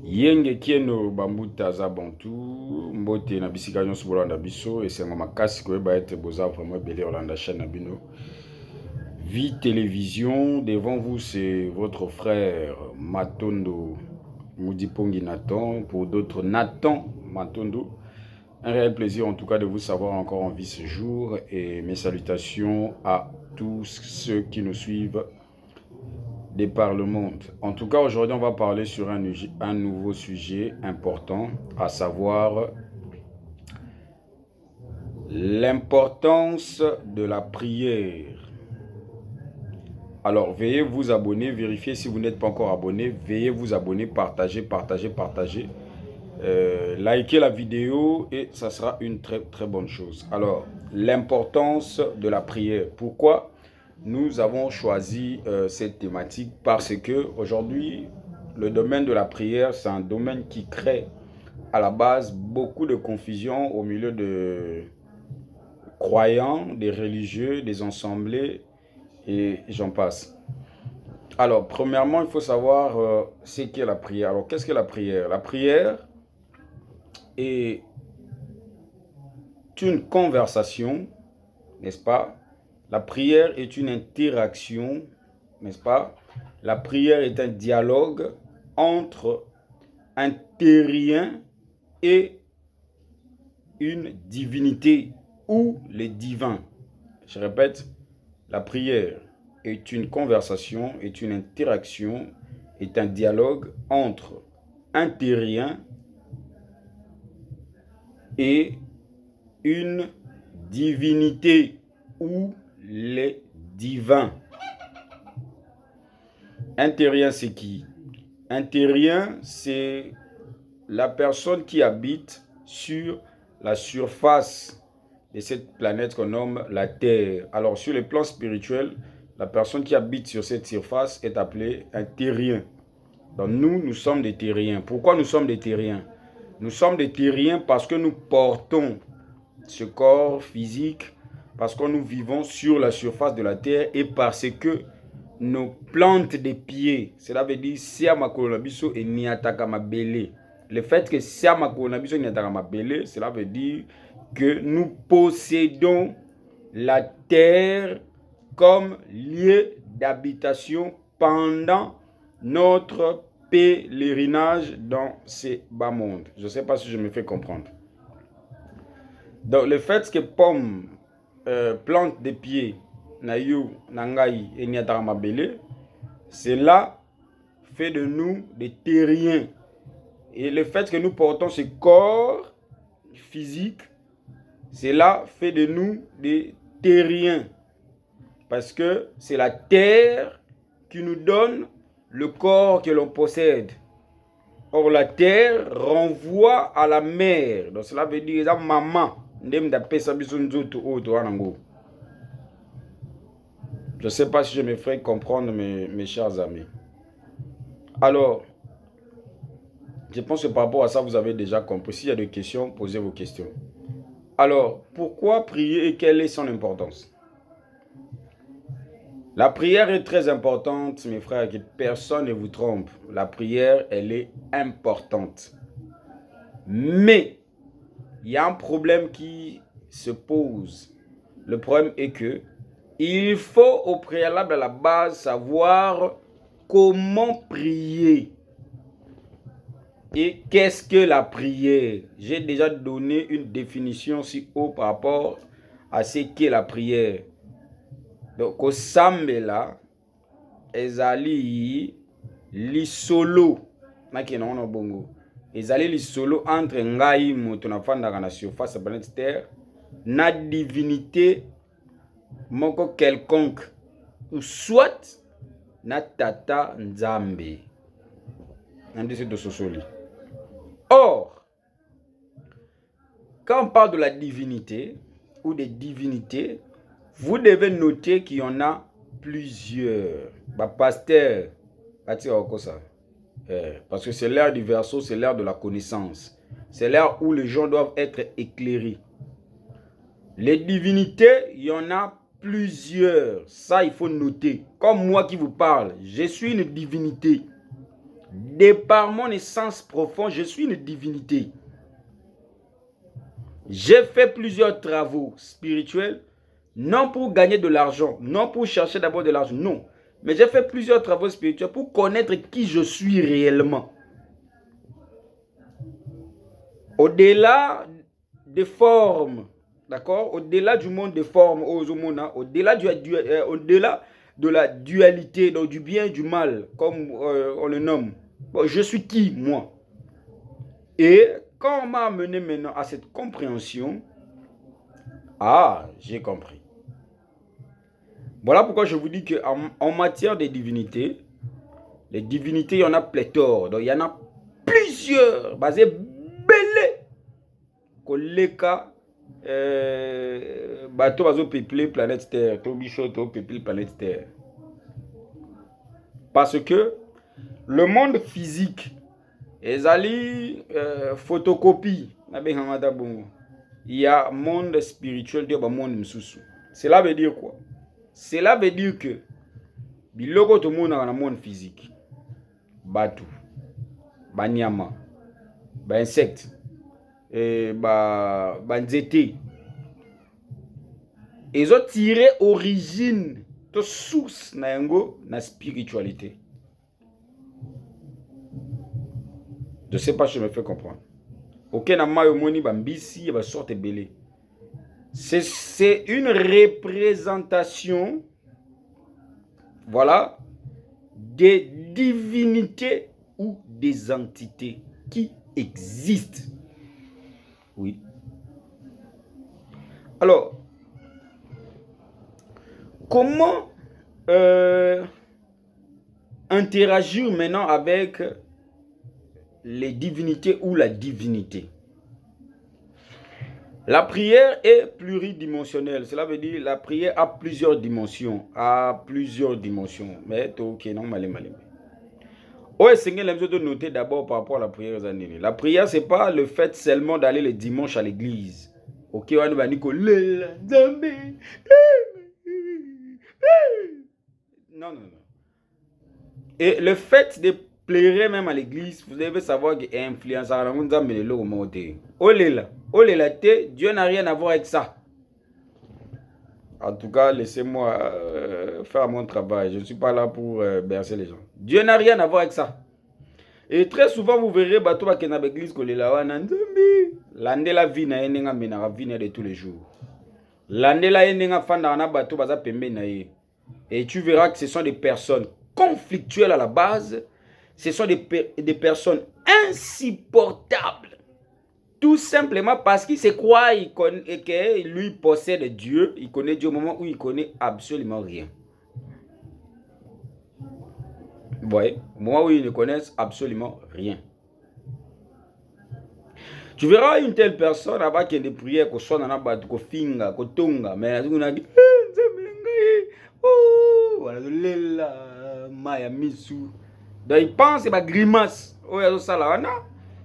Yenge kieno bambuta za bantu mbote na bisika nyonso bolanda biso esengo makasi koyeba ete boza vraiment ebele olanda chaîne na bino Vie Télévision. Devant vous c'est votre frère Matondo Mudipongi Nathan, pour d'autres Nathan Matondo. Un réel plaisir en tout cas de vous savoir encore en vie ce jour, et mes salutations à tous ceux qui nous suivent de par le monde. En tout cas, aujourd'hui, on va parler sur un nouveau sujet important, à savoir l'importance de la prière. Alors, veuillez vous abonner, vérifiez si vous n'êtes pas encore abonné, veuillez vous abonner, partagez. Likez la vidéo et ça sera une très bonne chose. Alors, l'importance de la prière. Pourquoi nous avons choisi cette thématique? Parce que aujourd'hui, le domaine de la prière, c'est un domaine qui crée à la base beaucoup de confusion au milieu de croyants, des religieux, des assemblées et j'en passe. Alors, premièrement, il faut savoir ce qu'est la prière. Alors, qu'est-ce que la prière? La prière est une conversation, n'est-ce pas? La prière est une interaction, n'est-ce pas? La prière est un dialogue entre un terrien et une divinité ou les divins. Je répète, la prière est une conversation, est une interaction, est un dialogue entre un terrien et une divinité ou les divins. Un terrien, c'est qui? Un terrien, c'est la personne qui habite sur la surface de cette planète qu'on nomme la Terre. Alors, sur le plan spirituel, la personne qui habite sur cette surface est appelée un terrien. Donc, nous sommes des terriens. Pourquoi nous sommes des terriens? Nous sommes des terriens parce que nous portons ce corps physique, parce que nous vivons sur la surface de la terre et parce que nos plantes des pieds, cela veut dire siama kolonabiso et niataka mabele. Le fait que siama kolonabiso et niataka mabele, cela veut dire que nous possédons la terre comme lieu d'habitation pendant notre pèlerinage dans ces bas mondes. Je ne sais pas si je me fais comprendre. Donc le fait que pomme plante des pieds nayu nangai et niataramabele, cela fait de nous des terriens. Et le fait que nous portons ce corps physique, cela fait de nous des terriens. Parce que c'est la terre qui nous donne le corps que l'on possède. Or la terre renvoie à la mer. Donc cela veut dire maman. Je ne sais pas si je me ferai comprendre mes chers amis. Alors, je pense que par rapport à ça, vous avez déjà compris. S'il y a des questions, posez vos questions. Alors, pourquoi prier et quelle est son importance? La prière est très importante, mes frères, que personne ne vous trompe. La prière, elle est importante. Mais, il y a un problème qui se pose. Le problème est que il faut au préalable à la base savoir comment prier. Et qu'est-ce que la prière? J'ai déjà donné une définition si haut par rapport à ce qu'est la prière. Donc, au Sambela, ezali li solo. Nakenono bongo. Ezali li solo entre ngai moto na fandaka na surface de la planète Terre na divinité moko quelconque ou soit na tata nzambe. Or, quand on parle de la divinité ou des divinités, vous devez noter qu'il y en a plusieurs. Pasteur, parce que c'est l'ère du verseau, c'est l'ère de la connaissance. C'est l'ère où les gens doivent être éclairés. Les divinités, il y en a plusieurs. Ça, il faut noter. Comme moi qui vous parle, je suis une divinité. De par mon essence profonde, je suis une divinité. J'ai fait plusieurs travaux spirituels, non pour gagner de l'argent, non pour chercher d'abord de l'argent, non. Mais j'ai fait plusieurs travaux spirituels pour connaître qui je suis réellement. Au-delà des formes, d'accord? Au-delà du monde des formes, au-delà de la dualité, donc du bien et du mal, comme on le nomme. Bon, je suis qui, moi? Et quand on m'a amené maintenant à cette compréhension, j'ai compris. Voilà pourquoi je vous dis qu'en matière de divinités, les divinités, il y en a pléthore. Donc il y en a plusieurs, basées belé. Koleka, bateau bazo peuplé planète Terre, to bichoto peuplé planète Terre. Parce que le monde physique, ezali photocopie, il y a monde spirituel, il y a monde msusu. Cela veut dire quoi? Cela veut dire que biloko to monde dans le monde physique, batu, banyama, ba insectes, ba nzete, ils ont tiré origine de source na yango na spiritualité. Je sais pas si je me fais comprendre. Ok, na mayo moni bambisi ba sorte belé. C'est une représentation, voilà, des divinités ou des entités qui existent. Oui. Alors, comment interagir maintenant avec les divinités ou la divinité? La prière est pluridimensionnelle. Cela veut dire la prière a plusieurs dimensions. Mais ok, non, malé. Ouais, Seigneur, l'aime de noter d'abord par rapport à la prière. La prière, c'est pas le fait seulement d'aller le dimanche à l'église. Ok, on va dire non. Et le fait de pleurer même à l'église, vous devez savoir qu'il influence à la monde. Dieu n'a rien à voir avec ça. En tout cas, laissez-moi faire mon travail. Je ne suis pas là pour bercer les gens. Dieu n'a rien à voir avec ça. Et très souvent, vous verrez bateau qui est dans l'église que l'année la vie na yenga menara vie de tous les jours. L'année la yenga fanda na bateau baza pembe na ye. Et tu verras que ce sont des personnes conflictuelles à la base. Ce sont des personnes insupportables. Tout simplement parce qu'il se croit que lui possède Dieu. Il connaît Dieu au moment où il connaît absolument rien. Vous voyez, au moment où ils ne connaissent absolument rien. Tu verras une telle personne là-bas qui a des prières, qui soit dans la base, qui finga, qui tonga, mais on a dit, voilà, maya misu. Donc il pense que ma grimace,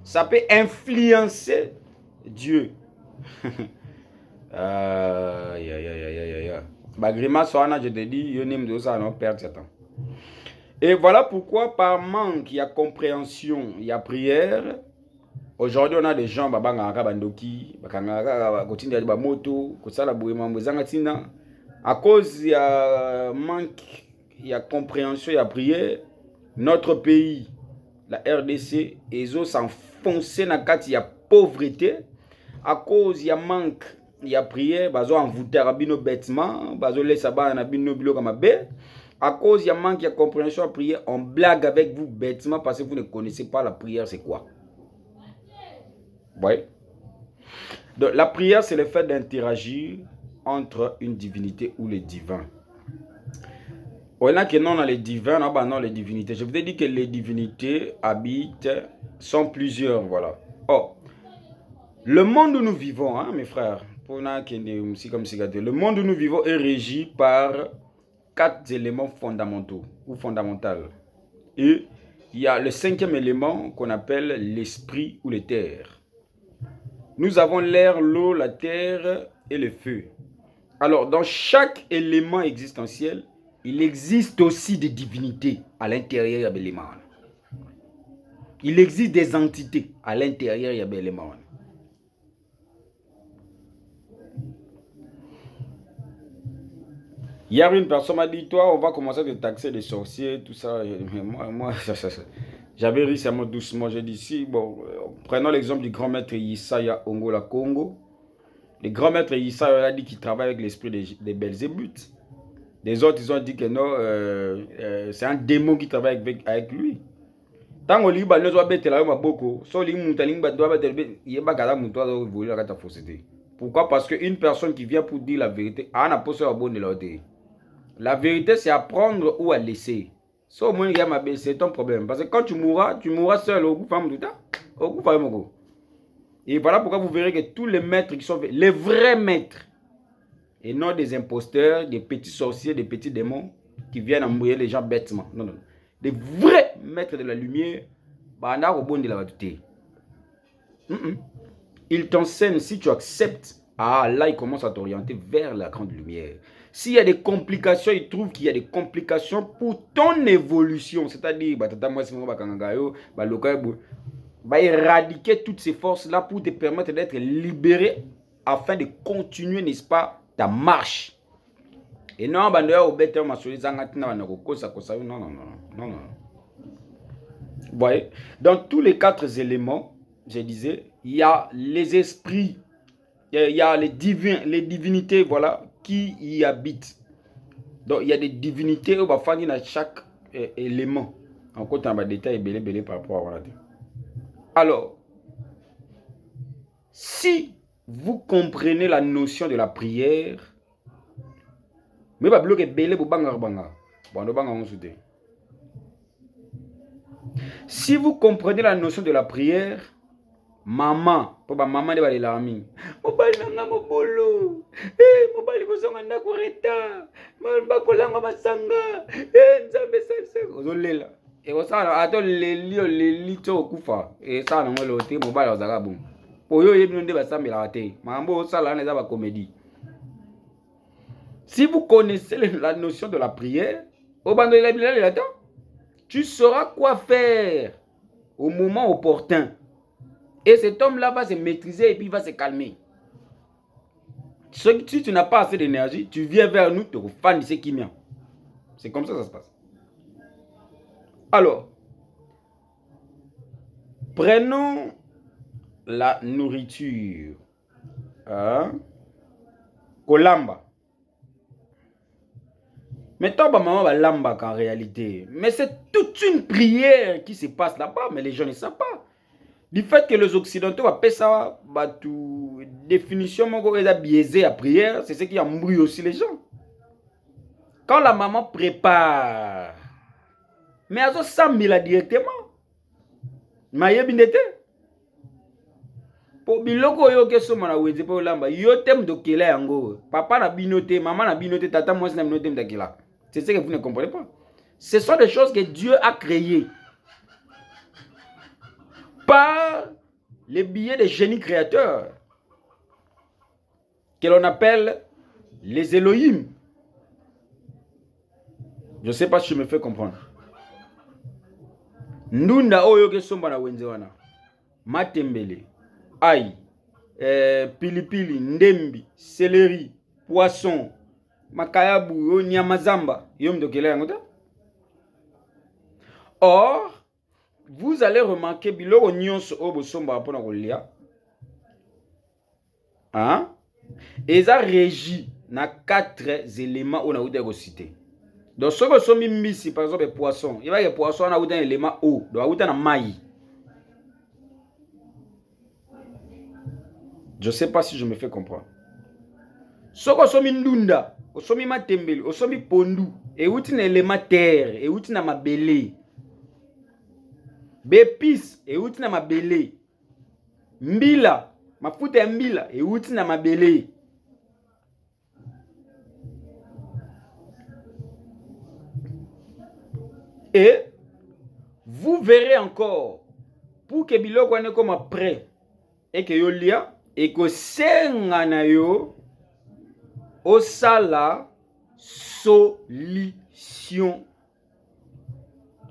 ça peut influencer Dieu. Ma grimace, je te dis, ça non perdre ce temps. Et voilà pourquoi par manque, il y a compréhension, il y a prière. Aujourd'hui, on a des gens à cause il y a manque, il y a compréhension, il y a prière. Notre pays, la RDC, ils ont s'enfoncé dans il y a pauvreté. À cause il y a manque, il y a prière, bazo envoûter rabino bêtement, bazo laisser ba na bino bilo comme bé. À cause il y a manque, il y a compréhension à prière, on blague avec vous bêtement parce que vous ne connaissez pas la prière, c'est quoi? Ouais. Donc la prière, c'est le fait d'interagir entre une divinité ou le divin. On a que non les divins, non les divinités. Je vous ai dit que les divinités habitent, sont plusieurs, voilà. Oh, le monde où nous vivons, hein, mes frères, le monde où nous vivons est régi par 4 éléments fondamentaux ou fondamentaux. Et il y a le 5e élément qu'on appelle l'esprit ou les terres. Nous avons l'air, l'eau, la terre et le feu. Alors, dans chaque élément existentiel, il existe aussi des divinités à l'intérieur de l'élément. Il existe des entités à l'intérieur, il y a des éléments. Hier, une personne m'a dit, toi, on va commencer à te taxer des sorciers, tout ça. Moi j'avais ri seulement doucement. J'ai dit, si, bon, prenons l'exemple du grand maître Yesaya Ongola Congo. Le grand maître Yesaya a dit qu'il travaille avec l'esprit des Belzébuth. Les autres, ils ont dit que non, c'est un démon qui travaille avec lui. Tant qu'on lit, nous avons bête là, beaucoup. Pourquoi? Parce qu'une personne qui vient pour dire la vérité, a une posture à bonne de l'autre. La vérité, c'est à prendre ou à laisser. C'est ton problème. Parce que quand tu mourras seul au goût femme tout temps. Au goût femme au. Et voilà pourquoi vous verrez que tous les maîtres qui sont les vrais maîtres, et non des imposteurs, des petits sorciers, des petits démons qui viennent embrouiller les gens bêtement. Non, non. Les vrais maîtres de la lumière, ils t'enseignent, si tu acceptes, là il commence à t'orienter vers la grande lumière. S'il y a des complications, il trouve qu'il y a des complications pour ton évolution. C'est-à-dire, éradiquer toutes ces forces-là pour te permettre d'être libéré afin de continuer, n'est-ce pas, ta marche. Et non, non, non. Vous voyez, dans tous les 4 éléments, je disais, il y a les esprits, il y a les divinités, voilà, qui y habitent. Donc, il y a des divinités où on va faire dans chaque élément. En compte, on va détailler belé par rapport à voilà. Alors, si vous comprenez la notion de la prière, mais pas bloquer belé pour banga. Si vous comprenez la notion de la prière, maman, papa maman de balelami. Mobali nanga mobolo. Mobali kozonga ndako reta. Bakolanga masanga. Nzambe sese ozolela. Et osala ato leli to kufa. Et ça na ngolo te mobali ozaka bon. Oyo yebi nde basambela te. Mambo osala na za ba comédie. Si vous connaissez la notion de la prière, obando la bilala là-dedans, tu sauras quoi faire au moment opportun. Et cet homme-là va se maîtriser et puis il va se calmer. Si tu n'as pas assez d'énergie, tu viens vers nous, te refans de ce qui vient. C'est comme ça que ça se passe. Alors, prenons la nourriture. Kolamba. Mettons maman va lamba en réalité. Mais c'est toute une prière qui se passe là-bas, mais les gens ne savent pas. Du fait que les Occidentaux appellent ça, définition biaisée à prière, c'est ce qui embrouille aussi les gens. Quand la maman prépare, mais elle a 100 000 directement. Pour biloko yo keso mana weze po lamba yo tem de kela yango papa na binote maman na binote tata moi na binote ndakela. C'est ce que vous ne comprenez pas. Ce sont des choses que Dieu a créées par les billets des génies créateurs que l'on appelle les Elohim. Je ne sais pas si je me fais comprendre. Ndunda oyo kesomba na wenze wana matembele aïe, pilipili, ndembi, céleri, poisson, makayabu, nyamazamba. Or, vous allez remarquer biloko nyonso o bosomba pona kolia. Et ça régit na 4 éléments on a outé citer. Donc ce que somi misi par exemple poisson, il va y a poisson on a outé un élément eau, donc outé na maï. Je ne sais pas si je me fais comprendre. Soko somi ndunda, osomi matembele, osomi pondu, et outi na élément terre, et outi na mabele. Bepis, et outi na mabele. Mbila, mafuta ya mbila, et outi na mabele. Et vous verrez encore, pour que biloko ane comme après, et que yo lia, et que senga na yo osala solution.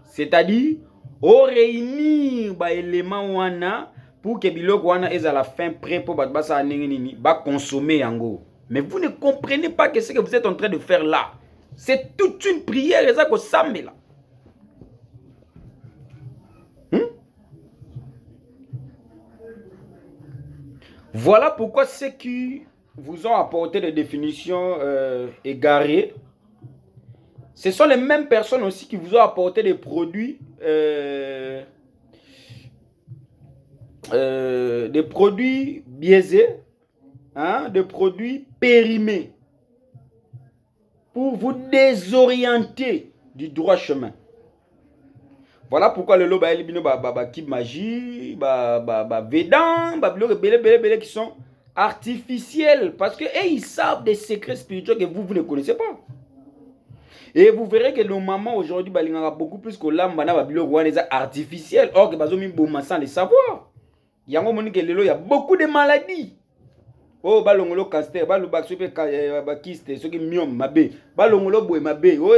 C'est-à-dire, o réunir ba élément wana pour que biloko wana est à la fin prêt pour basa nini ba consommer yango. Mais vous ne comprenez pas que ce que vous êtes en train de faire là. C'est toute une prière et ça que ça met là. Voilà pourquoi ceux qui vous ont apporté des définitions égarées, ce sont les mêmes personnes aussi qui vous ont apporté des produits biaisés, hein, des produits périmés pour vous désorienter du droit chemin. Voilà pourquoi le loba elibino kib magie, védan, belé qui sont artificiels parce que ils savent des secrets spirituels que vous ne connaissez pas. Et vous verrez que nos mamans aujourd'hui balinganga beaucoup plus que l'âme na babilo wana est artificiel or que bazo mi boma sans le savoir. Yango moni que lelo il y a beaucoup de maladies. Oh balongolo cancer, baloba sope ba kyste, soki myome mabe, balongolo boy mabe. Oh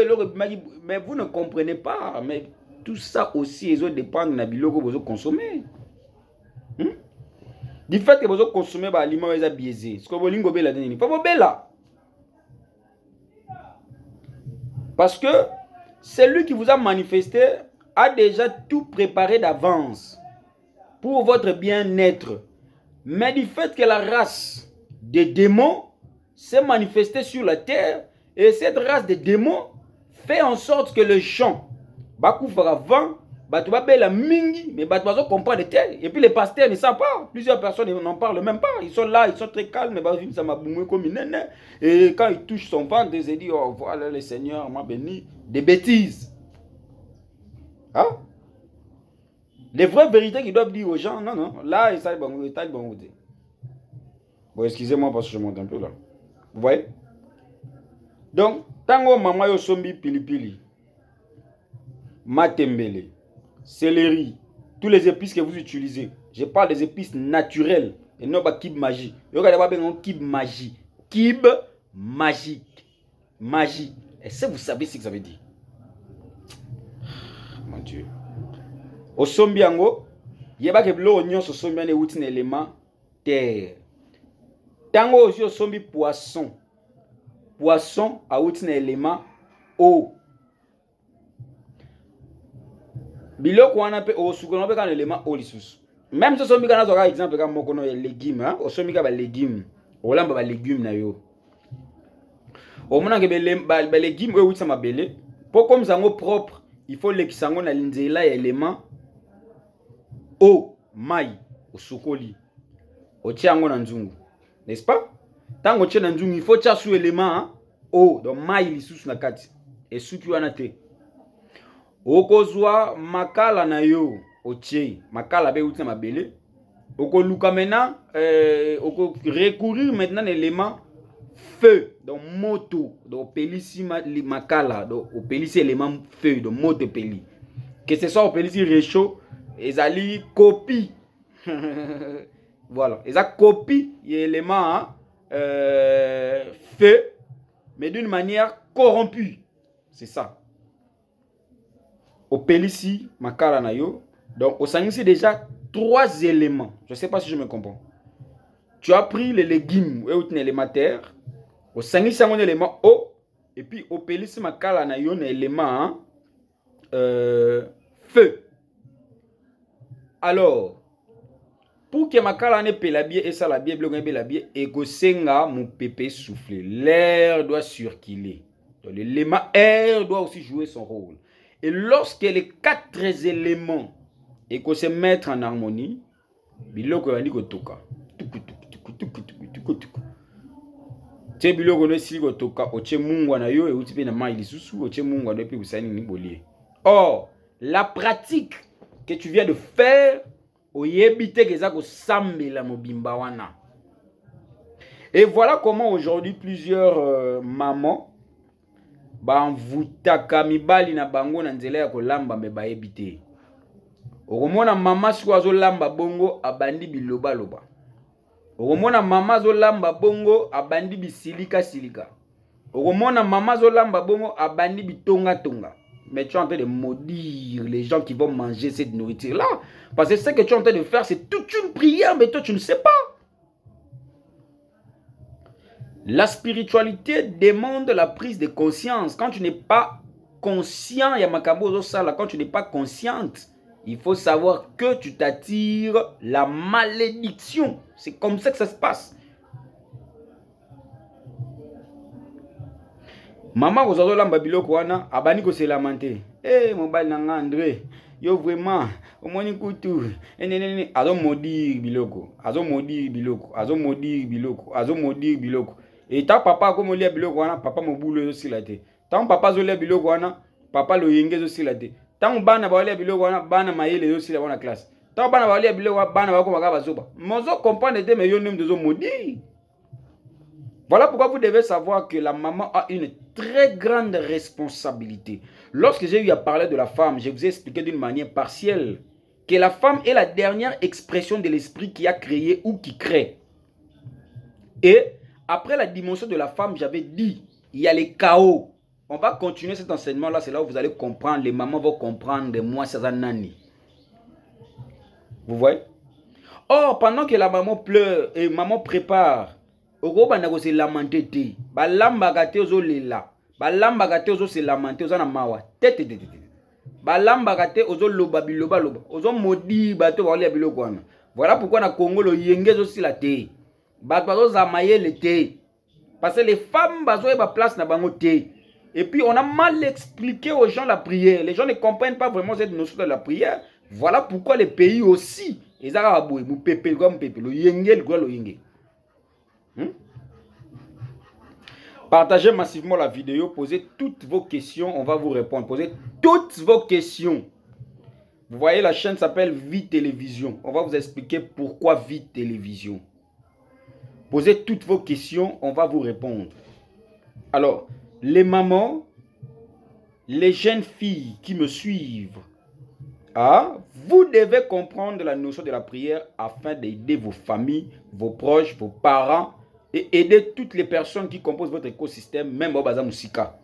mais vous ne comprenez pas mais tout ça aussi, ils dépendent de la biloko que vous consommez. Du fait que vous consommez des aliments biaisés. Ce que vous voulez la dernière fois, vous bella. Parce que celui qui vous a manifesté a déjà tout préparé d'avance pour votre bien-être. Mais du fait que la race des démons s'est manifestée sur la terre, et cette race des démons fait en sorte que le champ Bakou fera vent, Batou la mingi, mais Batou va comprendre les terres. Et puis les pasteurs ne savent pas. Plusieurs personnes n'en parlent même pas. Ils sont là, ils sont très calmes, mais ça m'a boumé comme une nene. Et quand ils touchent son ventre, ils se disent, oh voilà le Seigneur m'a béni. Des bêtises. Hein? Des vraies vérités qu'ils doivent dire aux gens, non, non. Là, ils savent bon. Bon, excusez-moi parce que je monte un peu là. Vous voyez? Donc, tango maman yo sombi pili. Matembele, céleri, tous les épices que vous utilisez. Je parle des épices naturelles et non pas kib magie. Vous regardez pas kib magie. Kib magique. Magie. Est-ce que vous savez ce que ça veut dire? Mon Dieu. Au sombiango, il y a que l'eau oignon sur sombian et outil élément terre. Tango aussi au sombi poisson. Poisson a outil élément eau. Biloko wana pe osukona pe kan élément olisus. Même si sombi kana zoka exemple ka mokono ya légumes hein, osombi ka ba légumes. Olamba ba légumes na yo. Omona ke ba légumes o witsa mabele. Pour comme zango propre, il faut lekisango na linzela ya élément eau, mai, osukoli. Otiango na nzungu. N'est-ce pas? Tango tche na nzungu, il faut tcha sous élément eau, donc mai lisusu na kati. Et suki wana te. Okozwa makala na yo otie makala be uti na mabele oko luka maintenant oko recourir maintenant l'élément feu donc moto donc pelisi makala donc pelisi élément feu donc moto peli que ce soit pelisi réchaud ezali copie voilà eza copie élément feu mais d'une manière corrompue, c'est ça. Au Pélissi, Makala na yo. Donc, au Sangisi, déjà 3 éléments. Je ne sais pas si je me comprends. Tu as pris les légumes, un élément terre. Au Sangisi, un élément eau. Et puis, au Pélissi, Makala na yo, un élément feu. Alors, pour que Makala ne paie la bière et ça la bière, et que senga mon pépé souffler. L'air doit circuler. Donc, l'élément air doit aussi jouer son rôle. Et lorsque les 4 éléments et qu'on se mettent en harmonie, biloko yandi ko toka. Te biloko no si ko toka oche mungwa na yo e uti pe na mai lisusu oche mungwa no pe usani ni bolie. Or, la pratique que tu viens de faire oyebite ke za ko sambela mobimba wana. Et voilà comment aujourd'hui plusieurs mamans banvutaka mibali na bango na nzela ya kolamba me bayebite. Okomona mama siko azolamba bongo abandi biloba loba. Okomona mama azolamba bongo abandi bisilika silika. Okomona mama azolamba bongo abandi bitonga tonga. Mais tu es en train de maudire les gens qui vont manger cette nourriture-là. Parce que ce que tu es en train de faire, c'est toute une prière, mais toi, tu ne sais pas. La spiritualité demande la prise de conscience. Quand tu n'es pas conscient, quand tu n'es pas consciente, il faut savoir que tu t'attires la malédiction. C'est comme ça que ça se passe. Maman, vous avez l'amba biloko wana, abani ko se lamenter. Eh, mon bal nanga André, yo vraiment, au moins kutu, azo maudire biloko, azo maudire biloko, azo maudire biloko, azo maudire biloko. Et ta papa comme lia biloko wana, papa mo boulot aussi la te. Tant papa zo lia biloko wana, papa lo yenge aussi la te. Tant bana ba lia biloko wana, bana mayele aussi la wana classe. Tant bana ba lia biloko bana ba ko makaba zoba. Mozo comprendre te mais yo nem de zo maudire. Voilà pourquoi vous devez savoir que la maman a une très grande responsabilité. Lorsque j'ai eu à parler de la femme, je vous ai expliqué d'une manière partielle que la femme est la dernière expression de l'esprit qui a créé ou qui crée. Et après la dimension de la femme, j'avais dit, il y a les chaos. On va continuer cet enseignement-là, c'est là où vous allez comprendre, les mamans vont comprendre, moi, c'est un nani. Vous voyez? Or, pendant que la maman pleure et maman prépare, oko banda ko se lamenter te balambaka te ozolela balambaka te ozo se lamenter oza na mawa te balambaka te ozoloba biloba loba ozomodi bato baolia biloko wana. Voilà pourquoi na Congo lo yenge ezosila te bato bazozama yele te parce que les femmes bazoyeba place na bango te. Et puis on a mal expliqué aux gens la prière. Les gens ne comprennent pas vraiment cette notion de la prière. Voilà pourquoi les pays aussi ezaka boye mu pepe comme pepe lo yenge lo yenge. Partagez massivement la vidéo, posez toutes vos questions, on va vous répondre. Posez toutes vos questions. Vous voyez, la chaîne s'appelle Vie Télévision. On va vous expliquer pourquoi Vie Télévision. Posez toutes vos questions, on va vous répondre. Alors, les mamans, les jeunes filles qui me suivent, vous devez comprendre la notion de la prière afin d'aider vos familles, vos proches, vos parents, et aider toutes les personnes qui composent votre écosystème, même au Baza Moussika.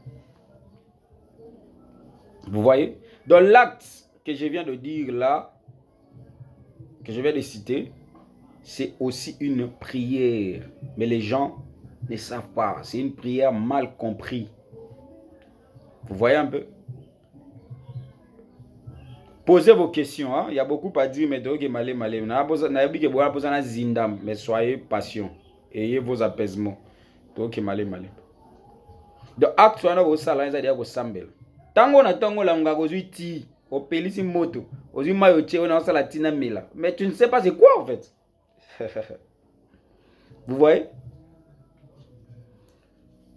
Vous voyez? Dans l'acte que je viens de dire là, que je viens de citer, c'est aussi une prière. Mais les gens ne savent pas. C'est une prière mal comprise. Vous voyez un peu? Posez vos questions. Hein? Il y a beaucoup à dire, mais mais soyez patient. Ayez vos apaisements. Donc, malé. Donc, actuellement, vous savez, vous avez sambel. Tango na tango la nga kozui ti, au pelisi moto, ozui mayoche, on a ça la tina mela. Mais tu ne sais pas c'est quoi en fait. Vous voyez?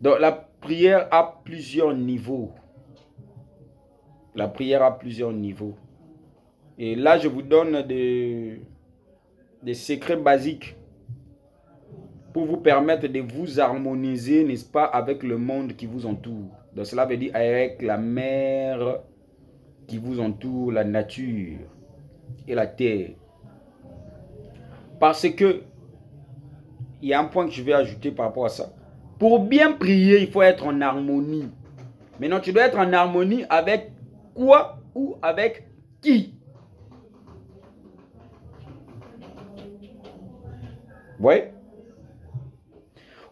Donc, la prière a plusieurs niveaux. La prière a plusieurs niveaux. Et là, je vous donne des secrets basiques pour vous permettre de vous harmoniser, n'est-ce pas, avec le monde qui vous entoure. Donc cela veut dire avec la mer qui vous entoure, la nature et la terre. Parce que, il y a un point que je vais ajouter par rapport à ça. Pour bien prier, il faut être en harmonie. Maintenant, tu dois être en harmonie avec quoi ou avec qui? Vous voyez?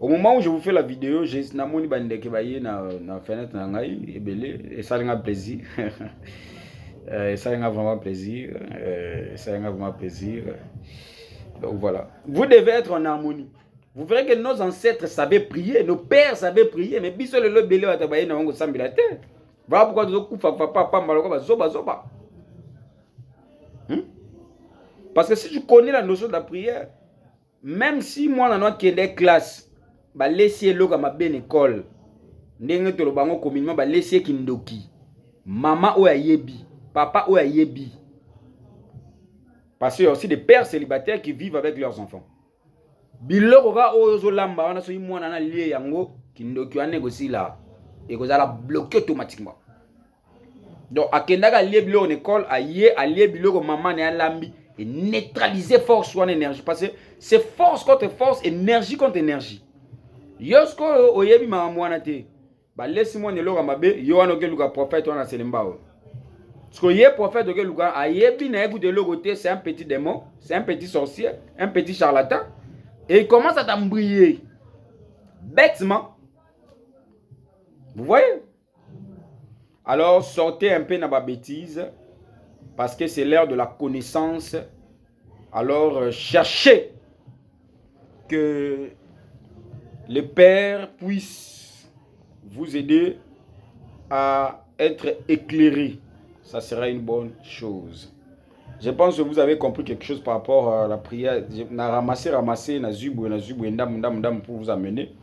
Au moment où je vous fais la vidéo, j'ai namoni bandeke baye na fenêtre na ngai ebele et ça a plaisir. Ça a vraiment plaisir. Ça a vraiment plaisir. Donc voilà. Vous devez être en harmonie. Vous verrez que nos ancêtres savaient prier, nos pères savaient prier, mais biso le belé wa tabaye na wango sambila te. Voilà pourquoi nous kufa papa maloko ba zoba. Parce que si tu connais la notion de la prière, même si moi dans notre classe ba laisser loka ma ben école ndenge to lo bango communément ba laisser kindoki maman o yebi papa o yebi parce qu'il y a aussi des pères célibataires qui vivent avec leurs enfants biloko ka ozo lamba wana so imwana na lié yango kindoki wa négocier là et que ça la bloqué automatiquement. Donc akendaka lié biloko en école a lié biloko maman na lambi et neutraliser force ou énergie parce que c'est force contre force, énergie contre énergie. Yosko oyebi maman te. Bah laisse-moi ne l'ora mabe, yo wana ke luka prophète wana selemba. Parce que yé prophète ke luka ayebi na écoute de l'autre côté, c'est un petit démon, c'est un petit sorcier, un petit charlatan et il commence à t'embrouiller bêtement. Vous voyez? Alors sortez un peu dans ma bêtise parce que c'est l'heure de la connaissance. Alors cherchez que le Père puisse vous aider à être éclairé. Ça sera une bonne chose. Je pense que vous avez compris quelque chose par rapport à la prière. J'ai ramassé, na zubu, ndam pour vous amener.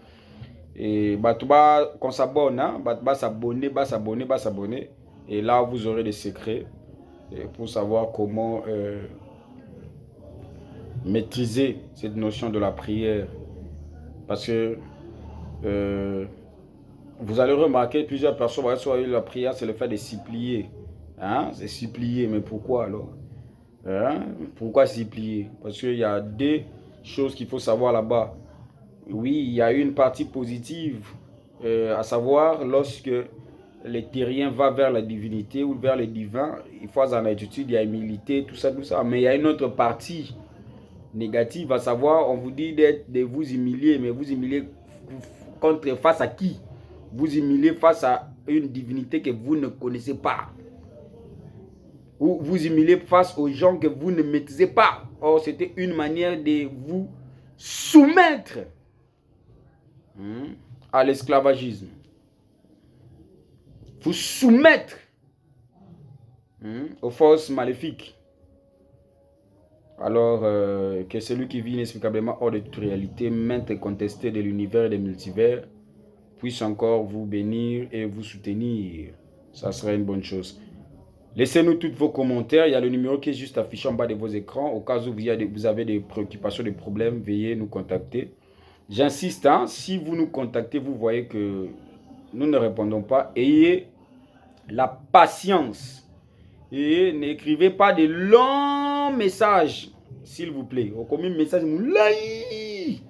Et batouba, qu'on s'abonne, hein, batouba s'abonner. Et là, vous aurez des secrets pour savoir comment maîtriser cette notion de la prière. Parce que vous allez remarquer plusieurs personnes, la prière, c'est le fait de supplier. Hein? C'est supplier, mais pourquoi alors? Hein? Pourquoi supplier? Parce qu'il y a deux choses qu'il faut savoir là-bas. Oui, il y a une partie positive, à savoir lorsque le terrien va vers la divinité ou vers le divin, il faut en attitude, il y a humilité, tout ça. Mais il y a une autre partie négative, à savoir, on vous dit de vous humilier, mais vous humilier face à qui? Vous humilier face à une divinité que vous ne connaissez pas. Ou vous humilier face aux gens que vous ne maîtrisez pas. Or, c'était une manière de vous soumettre à l'esclavagisme. Vous soumettre aux forces maléfiques. Alors que celui qui vit inexplicablement hors de toute réalité, maintes et contestée de l'univers et des multivers, puisse encore vous bénir et vous soutenir. Ça serait une bonne chose. Laissez-nous tous vos commentaires. Il y a le numéro qui est juste affiché en bas de vos écrans. Au cas où vous avez des préoccupations, des problèmes, veuillez nous contacter. J'insiste, hein, si vous nous contactez, vous voyez que nous ne répondons pas. Ayez la patience. Et n'écrivez pas de longs messages, s'il vous plaît. Comme un message moulaï.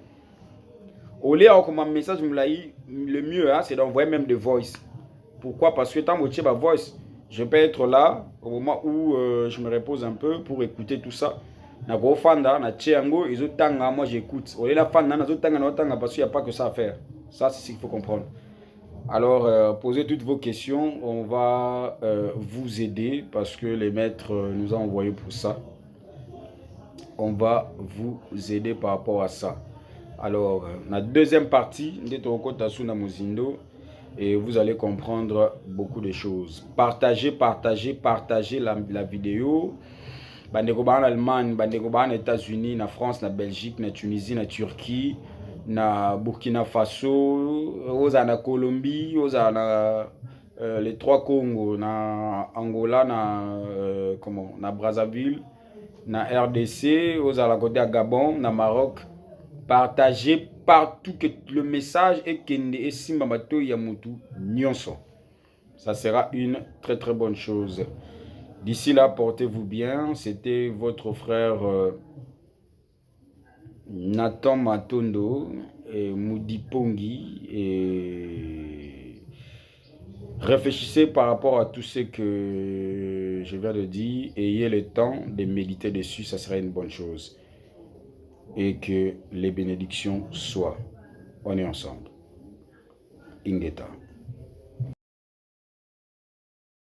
Au lieu de un message moulaï, le mieux, hein, c'est d'envoyer même des voice. Pourquoi? Parce que tant que je voice, je peux être là au moment où je me repose un peu pour écouter tout ça. Moi j'écoute. Au lieu de parce qu'il n'y a pas que ça à faire. Ça, c'est ce qu'il faut comprendre. Alors, posez toutes vos questions. On va vous aider parce que les maîtres nous ont envoyé pour ça. On va vous aider par rapport à ça. Alors, la deuxième partie, et vous allez comprendre beaucoup de choses. Partagez la vidéo. Bandeko en Allemagne, bandeko en États-Unis, na France, na Belgique, na Tunisie, na Turquie, na Burkina Faso, na Colombie, na les trois Congo, na Angola, na Brazzaville, na RDC, à la côté à Gabon, na Maroc. Partagez partout que le message est que Simba Mato Yamutu Nyonso. Ça sera une très très bonne chose. D'ici là, portez-vous bien. C'était votre frère Nathan Matondo et Mudipongi. Et réfléchissez par rapport à tout ce que je viens de dire. Ayez le temps de méditer dessus, ça serait une bonne chose. Et que les bénédictions soient. On est ensemble. Ingeta.